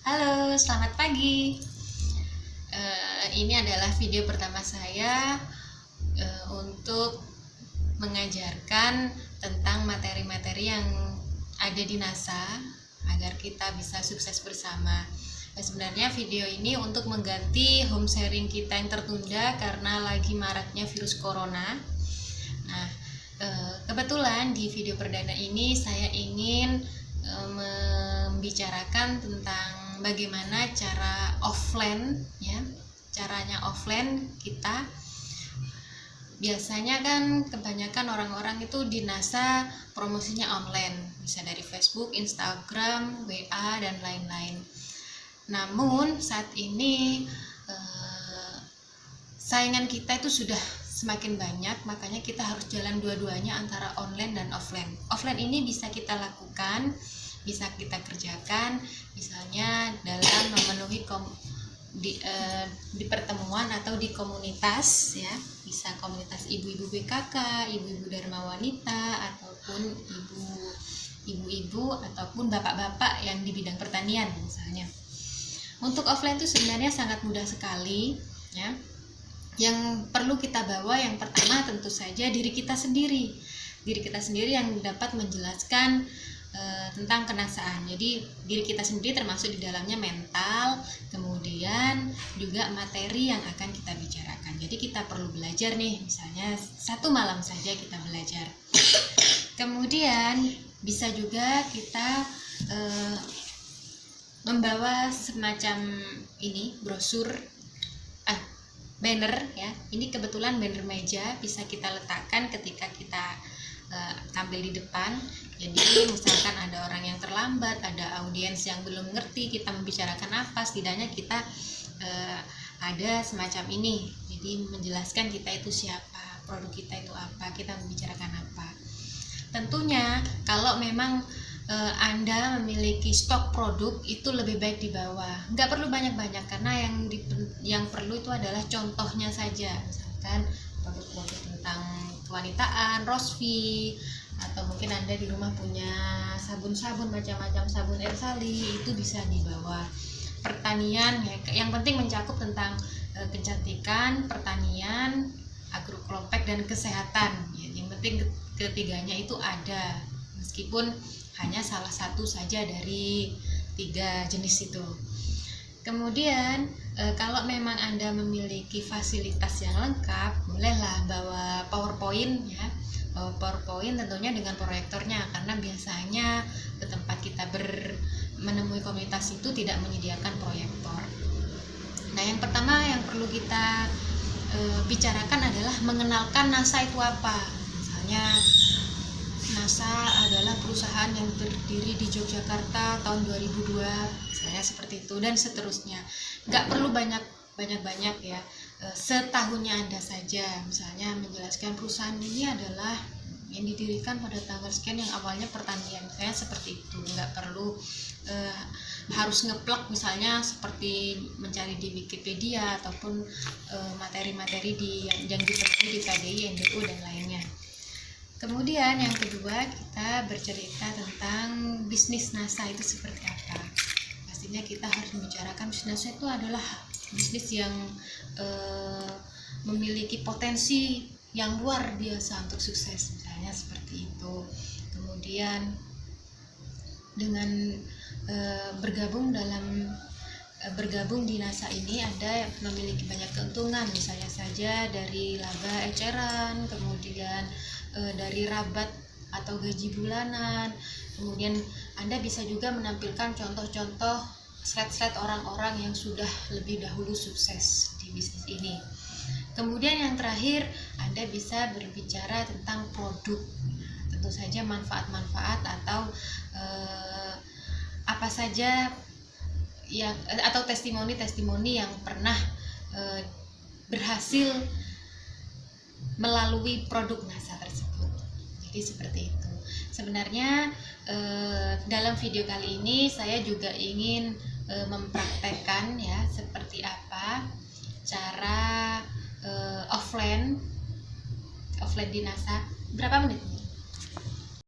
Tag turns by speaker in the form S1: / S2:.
S1: Halo, selamat pagi. Ini adalah video pertama saya untuk mengajarkan tentang materi-materi yang ada di NASA agar kita bisa sukses bersama. Sebenarnya video ini untuk mengganti home sharing kita yang tertunda karena lagi maraknya virus corona. Nah, kebetulan di video perdana ini saya ingin membicarakan tentang bagaimana cara offline ya, caranya offline kita. Biasanya kan kebanyakan orang-orang itu di NASA promosinya online, bisa dari Facebook, Instagram, WA dan lain-lain. Namun saat ini saingan kita itu sudah semakin banyak, makanya kita harus jalan dua-duanya antara online dan offline. Offline ini bisa kita lakukan, bisa kita kerjakan, misalnya dalam memenuhi di pertemuan atau di komunitas ya, bisa komunitas ibu-ibu BKK, ibu-ibu Dharma Wanita, ataupun ibu-ibu ataupun bapak-bapak yang di bidang pertanian misalnya. Untuk offline itu sebenarnya sangat mudah sekali ya. Yang perlu kita bawa yang pertama tentu saja diri kita sendiri yang dapat menjelaskan tentang kenasaan. Jadi diri kita sendiri termasuk di dalamnya mental, kemudian juga materi yang akan kita bicarakan. Jadi kita perlu belajar nih, misalnya 1 malam saja kita belajar. Kemudian bisa juga kita membawa semacam ini brosur, banner ya. Ini kebetulan banner meja, bisa kita letakkan ketika kita tampil di depan. Jadi misalkan ada orang yang terlambat, ada audiens yang belum ngerti kita membicarakan apa, setidaknya kita ada semacam ini. Jadi menjelaskan kita itu siapa, produk kita itu apa, kita membicarakan apa. Tentunya kalau memang Anda memiliki stok produk, itu lebih baik dibawa. Nggak perlu banyak-banyak, karena yang perlu itu adalah contohnya saja. Misalkan produk-produk tentang kewanitaan, rosvi, atau mungkin Anda di rumah punya sabun-sabun, macam-macam sabun Ersali, itu bisa dibawa. Pertanian ya, yang penting mencakup tentang kecantikan, pertanian, agroklompek, dan kesehatan ya. Yang penting ketiganya itu ada, meskipun hanya salah satu saja dari 3 jenis itu. Kemudian kalau memang Anda memiliki fasilitas yang lengkap, bolehlah bawa PowerPoint ya. Bawa PowerPoint tentunya dengan proyektornya, karena biasanya ke tempat kita menemui komunitas itu tidak menyediakan proyektor. Nah, yang pertama yang perlu kita bicarakan adalah mengenalkan NASA itu apa. Misalnya NASA adalah perusahaan yang berdiri di Yogyakarta tahun 2002, misalnya seperti itu, dan seterusnya. Nggak perlu banyak ya, setahunnya Anda saja. Misalnya menjelaskan perusahaan ini adalah yang didirikan pada tanggal sekian, yang awalnya pertanian, misalnya seperti itu. Nggak perlu harus ngeplak misalnya seperti mencari di Wikipedia ataupun materi-materi yang ditemui di KDI, NDU, dan lainnya. Kemudian yang kedua, kita bercerita tentang bisnis NASA itu seperti apa. Pastinya kita harus membicarakan bisnis NASA itu adalah bisnis yang memiliki potensi yang luar biasa untuk sukses, misalnya seperti itu. Kemudian dengan bergabung di NASA ini, Anda memiliki banyak keuntungan, misalnya saja dari laba eceran, kemudian dari rabat atau gaji bulanan. Kemudian Anda bisa juga menampilkan contoh-contoh slide-slide orang-orang yang sudah lebih dahulu sukses di bisnis ini. Kemudian yang terakhir, Anda bisa berbicara tentang produk, tentu saja manfaat-manfaat atau apa saja yang atau testimoni-testimoni yang pernah berhasil melalui produk NASA tersebut. Jadi seperti itu. Sebenarnya dalam video kali ini saya juga ingin mempraktekkan ya, seperti apa cara offline di NASA. Berapa menit?